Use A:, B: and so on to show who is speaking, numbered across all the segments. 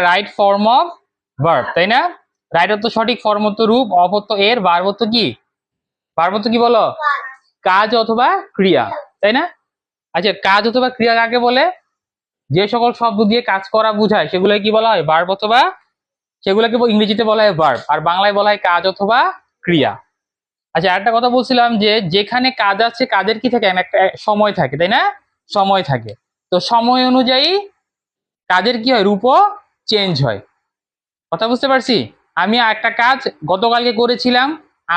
A: Right form of verb, তাই না? Right অর্থ সঠিক, ফর্ম অর্থ রূপ, অফ অর্থ এর, ভার্ব অর্থ কি? ভার্ব অর্থ কি বলো? কাজ অথবা ক্রিয়া, তাই না? আচ্ছা, কাজ অথবা ক্রিয়া কাকে বলে? যে সকল শব্দ দিয়ে কাজ করা বোঝায় সেগুলো কি বলা হয়? ভার্ব অথবা, সেগুলোকে ইংরেজিতে বলা হয় ভার্ব, আর বাংলায় বলা হয় কাজ অথবা ক্রিয়া। আচ্ছা, একটা কথা বলছিলাম যে যেখানে কাজ আছে কাজের কি থাকে? একটা সময় থাকে, তাই না? সময় থাকে। তো সময় অনুযায়ী কাজের কি হয়? রূপও চেঞ্জ হয়। কথা বুঝতে পারছি? আমি একটা কাজ গতকালকে করেছিলাম,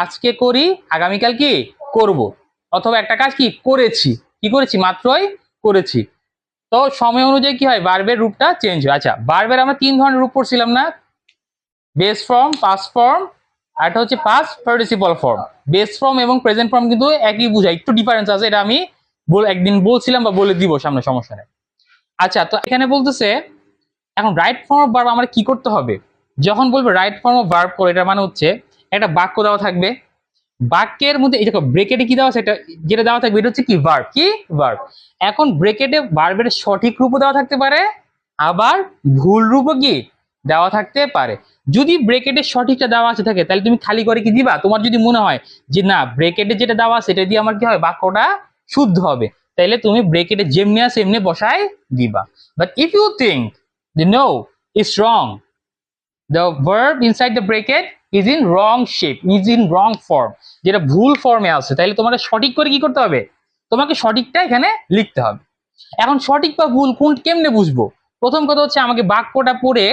A: আজকে করি, আগামীকাল কি করব। অথবা একটা কাজ কি করেছি, কি করেছি? মাত্রই করেছি। তো সময় অনুযায়ী কি হয়? ভার্বের রূপটা চেঞ্জ হয়। আচ্ছা, ভার্বের আমরা তিন ধরনের রূপ পড়ছিলাম না? বেস ফর্ম, পাস্ট ফর্ম, আর এটা হচ্ছে past participle form. Base form এবং প্রেজেন্ট ফর্ম কিন্তু একই বোঝায়, একটু ডিফারেন্স আছে, এটা আমি একদিন বলছিলাম বা বলে দিব সামনে, সমস্যা নেই। আচ্ছা, তো এখানে বলতেছে এখন রাইট ফর্ম অফ ভার্ব আমরা কি করতে হবে? যখন বলবো রাইট ফর্ম অফ ভার্ব করে, এটা মানে হচ্ছে একটা বাক্য দেওয়া থাকবে, বাক্যের মধ্যে এই দেখো ব্রেকেটে কি দেওয়া আছে, এটা যেটা দেওয়া থাকবে এটা হচ্ছে কি? ভার্ব। কি? ভার্ব। এখন ব্রেকেটে ভার্বের সঠিক রূপও দেওয়া থাকতে পারে, আবার ভুল রূপও কি দেওয়া থাকতে পারে। যদি ব্রেকেটের সঠিকটা দেওয়া আছে থাকে তাহলে তুমি খালি করে কি দিবা? তোমার যদি মনে হয় যে না, ব্রেকেটে যেটা দেওয়া আছে এটা দিয়ে আমার কি হবে? বাক্যটা শুদ্ধ হবে, তাহলে তুমি ব্রেকেটে যেমনি আছে এমনি বসায় দিবা। বাট ইফ ইউ থিঙ্ক যে no, it's wrong, the verb inside the bracket is in wrong shape, is in wrong form, যেটা ভুল ফর্মে আছে, তাহলে তোমাকে সঠিক করে কি করতে হবে? তোমাকে সঠিকটা এখানে লিখতে হবে। এখন সঠিক বা ভুল কোন কেমনে বুঝবো? প্রথম কথা হচ্ছে আমাকে বাক্যটা পড়ে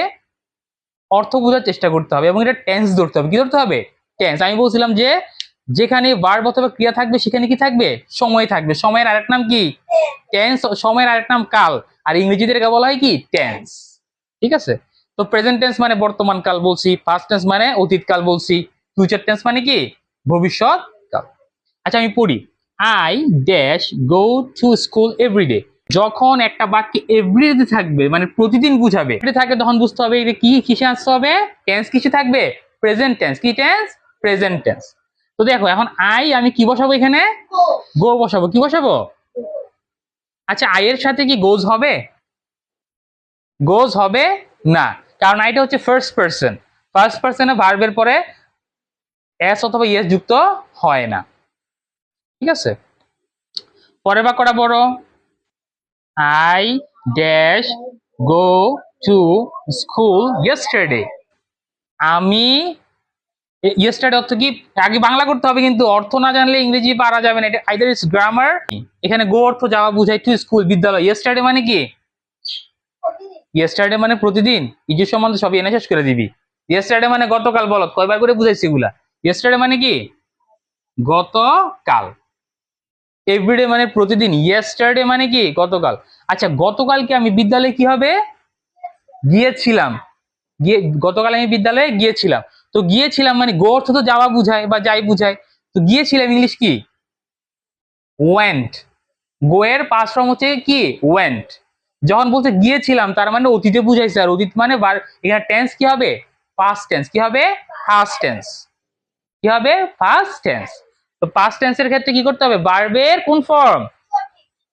A: অর্থ বোঝার চেষ্টা করতে হবে এবং এটা টেন্স ধরতে হবে। কি ধরতে হবে? টেন্স। আমি বলছিলাম যে যেখানে ভার্ব অথবা ক্রিয়া থাকবে সেখানে কি থাকবে? সময় থাকবে। সময়ের আরেক নাম কি? টেন্স। সময়ের আরেক নাম কাল, আর ইংরেজিতে এটাকে বলা হয় কি? টেন্স। ঠিক আছে? তো প্রেজেন্ট টেন্স মানে বর্তমান কাল বলছি, পাস্ট টেন্স মানে অতীত কাল বলছি, ফিউচার টেন্স মানে কি? ভবিষ্যৎ কাল। আচ্ছা, আমি পড়ি। I dash go to school every day. যখন একটা বাক্যে এভরিডে থাকবে মানে প্রতিদিন বুঝাবে, এটা থাকে তখন বুঝতে হবে এটা কি, কিসে আসতে হবে? টেন্স কিসে থাকবে? Present tense. কি টেন্স? Present tense. তো দেখো এখন আমি কি বসাবো এখানে? গো বসাবো। কি বসাবো? আচ্ছা, আই এর সাথে কি গোজ হবে? গোজ হবে না, কারণ এটা হচ্ছে ফার্স্ট পারসন। ফার্স্ট পারসনে ভার্বের পরে এস অথবা ইএস যুক্ত হয় না। ঠিক আছে? পরের বাক্যটা বড়। I dash go to school yesterday. আমি, ইয়েস্টারডে অর্থ কি? আগে বাংলা করতে হবে, কিন্তু অর্থ না জানলে ইংরেজি পারা যাবে না। এটা আইদার ইজ গ্রামার। এখানে গো অর্থ যাওয়া বুঝায়, টু স্কুল বিদ্যালয়। ইয়েস্টারডে মানে কি? ইয়েস্টারডে মানে প্রতিদিন। ইজু সম্বন্ধে সব এনে শেষ করে দিবি। ইয়েস্টারডে মানে গতকাল। বলো কয়বার করে বুঝাইছি এগুলা? ইয়েস্টারডে মানে কি? গতকাল। এভরিডে মানে প্রতিদিন। ইয়েস্টারডে মানে কি? গতকাল। আচ্ছা, গতকালকে আমি বিদ্যালয়ে কি হবে? গিয়েছিলাম। গতকাল আমি বিদ্যালয়ে গিয়েছিলাম। তো গিয়েছিলাম মানে গো অর্থ তো যাওয়া বুঝায় বা যাই বুঝায়। তো গিয়েছিলাম ইংলিশ কি? ওয়েন্ট। গো এর পাস্ট ফর্ম হচ্ছে কি? ওয়েন্ট। যখন বলছে গিয়েছিলাম তার মানে অতীতে বুঝাইছে, আর অতীত মানে এখানে টেন্স কি হবে? Past tense. কি হবে? First tense. কি হবে? First tense. তো পাস্ট টেন্সের ক্ষেত্রে কি করতে হবে? ভার্বের কোন ফর্ম?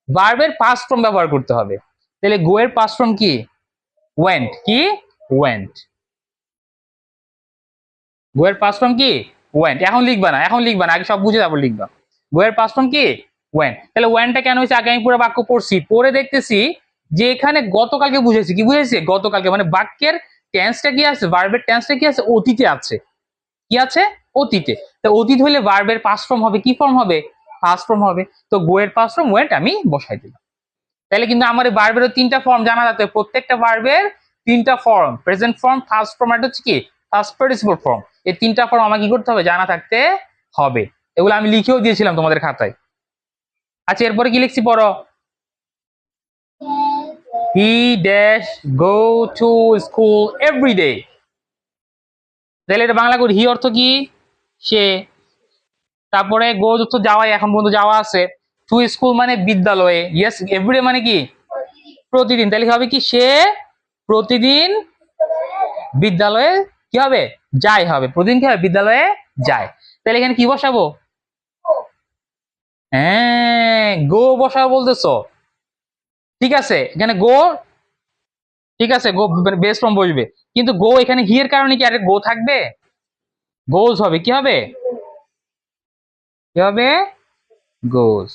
A: ভার্বের পাস্ট ফর্ম ব্যবহার করতে হবে। তাহলে গো এর পাস্ট ফর্ম কি? ওয়েন্ট। কি? ওয়েন্ট। গো এর পাস্ট ফর্ম কি? ওয়েন্ট। এখন লিখবা না, এখন লিখবা না, আগে সব বুঝে তারপর লিখবা। গো এর পাস্ট ফর্ম কি? ওয়েন্ট। তাহলে ওয়েন্টটা কেন হয়েছে? আগে আমি পুরো বাক্য পড়ছি, পড়ে দেখতেছি যে এখানে গতকালকে বুঝেছি। কি বুঝেছি? গতকালকে মানে বাক্যের টেন্সটা কি আছে? ভার্বের টেন্সটা কি আছে? অতীতে আছে। কি আছে? অতীতে। তো অতীত হইলে ভার্বের পাস্ট ফর্ম হবে কি ফর্ম হবে? পাস্ট ফর্ম হবে। তো গো এর পাস্ট ফর্ম ওয়েন্ট আমি বসাই দিলাম। তাহলে কিন্তু আমার ভার্বেরও তিনটা ফর্ম জানা যাচ্ছে। প্রত্যেকটা ভার্বের তিনটা form, present form, first form, আর হচ্ছে কি ফার্স্ট পার্টিসিপল ফর্ম। এই তিনটা ফর্ম আমাকে কি করতে হবে? জানা থাকতে হবে। এগুলো আমি লিখেও দিয়েছিলাম তোমাদের খাতায়। আচ্ছা, এরপরে কি লিখছি পড়ো। He dash go to school every day. তাহলে এটা বাংলা করি। হি অর্থ কি? সে। তারপরে গো অর্থ যাওয়াই, এখন পর্যন্ত যাওয়া আছে। টু স্কুল মানে বিদ্যালয়ে। ইয়েস, এভরিডে মানে কি? প্রতিদিন। তাহলে হবে কি? সে প্রতিদিন বিদ্যালয়ে কি হবে? যায় হবে। প্রতিদিন কি হবে? বিদ্যালয়ে যায়। তাহলে এখানে কি বসাবো? হ্যাঁ, গো বসাবো বলতেছো। ঠিক আছে, এখানে গো ঠিক আছে, গো বেস ফর্ম বসবে, কিন্তু গো এখানে হি এর কারণে কি আরে গো থাকবে? গোজ হবে, কি হবে? কি হবে? গোজ।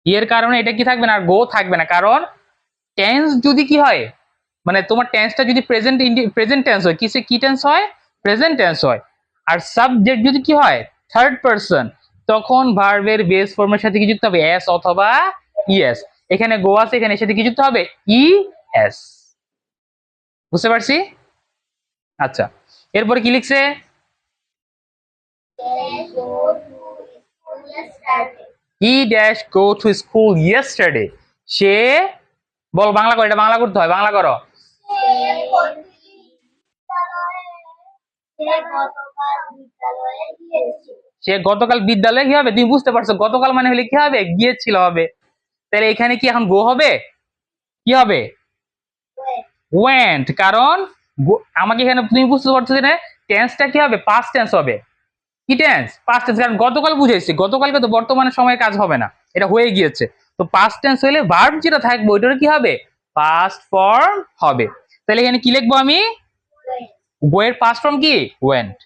A: হি এর কারণে এটা কি থাকবে না, আর গো থাকবে না, কারণ টেন্স যদি কি হয়, মানে তোমার টেন্সটা যদি প্রেজেন্ট প্রেজেন্ট টেন্স হয়, কিসে কি টেন্স হয়? প্রেজেন্ট টেন্স হয়। আর সাবজেক্ট যদি কি হয়, থার্ড পারসন, তখন ভার্বের বেস ফর্মের সাথে কি যুক্ত হবে? এস অথবা ইএস। এখানে গো আছে, এখানে এর সাথে কি যুক্ত হবে? E S. বুঝতে পারছি? আচ্ছা, এরপরে কি লিখছে? He dash go to school yesterday. সে, বল বাংলা করো, এটা বাংলা করতে হয়, বাংলা করো। সে গতকাল বিদ্যালয়ে কি হবে? তুমি বুঝতে পারছো, গতকাল মানে হলে কি হবে? গিয়েছিল হবে। তাহলে এখানে কি এখন গো হবে? কি হবে? ওয়েন্ট। কারণ আমাকে এখানে তুমি বুঝতে পারছো যে টেন্সটা কি হবে? পাস্ট টেন্স হবে। কি টেন্স? পাস্ট টেন্স, কারণ গতকাল বুঝাইছি, গতকালকে তো বর্তমানে সময়ে কাজ হবে না, এটা হয়ে গিয়েছে। তো পাস্ট টেন্স হলে ভার্ব যেটা থাকবে ওইটার কি হবে? পাস্ট ফর্ম হবে। তাহলে এখানে কি লিখবো আমি? গো এর পাস্ট ফর্ম কি? ওয়েন্ট।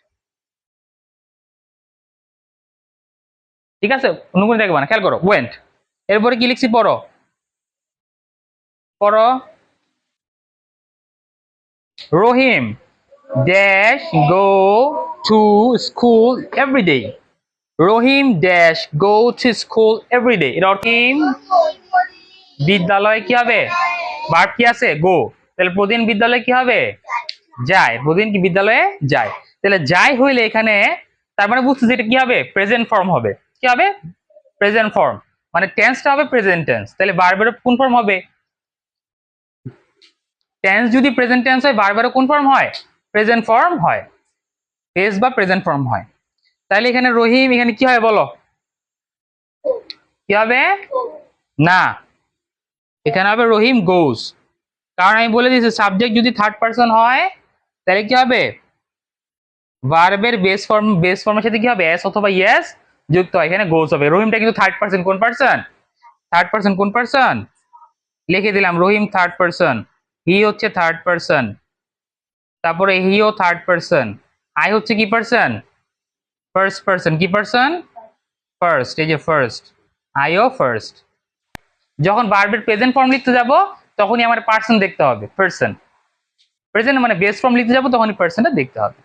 A: ঠিক আছে, অন্য কোনো দেখবা না, খেয়াল করো, ওয়েন্ট। এরপরে কি লিখছি পড়ো, পড়ো। Rahim dash go to school everyday. Rahim dash go to school everyday. এর অর্থ কি? বিদ্যালয়ে কি হবে? ভার্ব কি আছে? গো। তাহলে প্রতিদিন বিদ্যালয়ে কি হবে? যায়। প্রতিদিন কি বিদ্যালয়ে যায়। তাহলে যায় হইলে এখানে তার মানে বুঝতেছি এটা কি হবে? প্রেজেন্ট ফর্ম হবে। কি হবে? Present form. মানে টেন্সটা হবে প্রেজেন্ট টেন্স। তাহলে ভার্বের কোন ফর্ম হবে? টেন্স যদি প্রেজেন্ট টেন্স হয়, ভার্বের কোন ফর্ম হয়? প্রেজেন্ট ফর্ম হয়। পেজ বা প্রেজেন্ট ফর্ম হয়। তাহলে এখানে রহিম এখানে কি হয় বলো? কি হবে? না, এখানে হবে রহিম গোস। কারণ আমি বলে দিয়েছি সাবজেক্ট যদি থার্ড পারসন হয় তাহলে কি হবে? ভার্বের বেস ফর্মের সাথে কি হবে? এস অথবা ইয়েস যুক্ত হয়, এখানে গোস হবে। রহিমটা কিন্তু থার্ড পারসন, কোন পারসন? থার্ড পারসন, কোন পারসন? লিখে দিলাম, রহিম থার্ড পারসন, হি হচ্ছে থার্ড পারসন, তারপরে হিও থার্ড পারসন, আই হচ্ছে কি পারসন? First person. কি পারসন? ফার্স্ট। এই যে ফার্স্ট, আইও ফার্স্ট। যখন ভার্বের প্রেজেন্ট ফর্ম লিখতে যাব তখনই আমার পারসন দেখতে হবে, পারসন। প্রেজেন্ট মানে বেস ফর্ম লিখতে যাব তখনই পারসনটা দেখতে হবে।